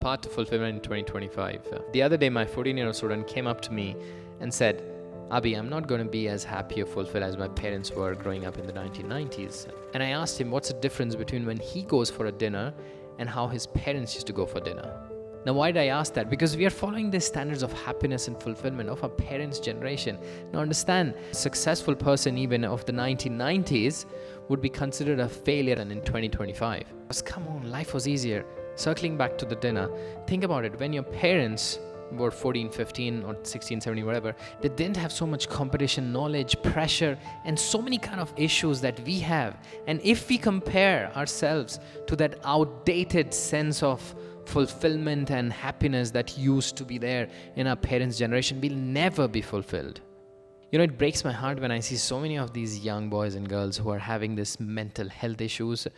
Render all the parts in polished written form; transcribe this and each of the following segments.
Path to fulfillment in 2025. The other day, my 14-year-old student came up to me and said, Abhi, I'm not going to be as happy or fulfilled as my parents were growing up in the 1990s. And I asked him what's the difference between when he goes for a dinner and how his parents used to go for dinner. Now, why did I ask that? Because we are following the standards of happiness and fulfillment of our parents' generation. Now, understand, a successful person even of the 1990s would be considered a failure in 2025. Because come on, life was easier. Circling back to the dinner, think about it. When your parents were 14, 15 or 16, 17, whatever, they didn't have so much competition, knowledge, pressure, and so many kind of issues that we have. And if we compare ourselves to that outdated sense of fulfillment and happiness that used to be there in our parents' generation, we'll never be fulfilled. You know, it breaks my heart when I see so many of these young boys and girls who are having this mental health issues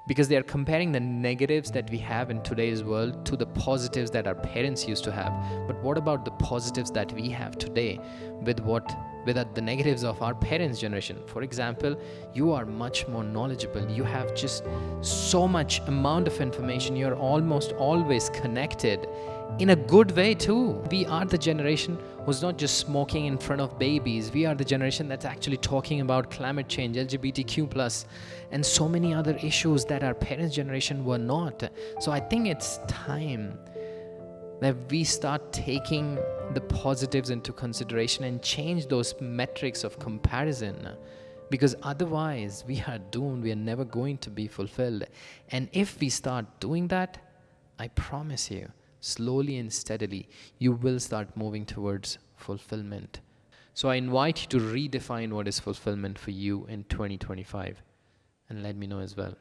because they are comparing the negatives that we have in today's world to the positives that our parents used to have. But what about the positives that we have today with the negatives of our parents' generation? For example, you are much more knowledgeable. You have just so much amount of information. You're almost always connected in a good way too. We are the generation who's not just smoking in front of babies. We are the generation that's actually talking about climate change, LGBTQ+, and so many other issues that our parents' generation were not. So I think it's time that we start taking the positives into consideration and change those metrics of comparison, because otherwise we are doomed. We are never going to be fulfilled. And if we start doing that, I promise you, slowly and steadily, you will start moving towards fulfillment. So I invite you to redefine what is fulfillment for you in 2025, and let me know as well.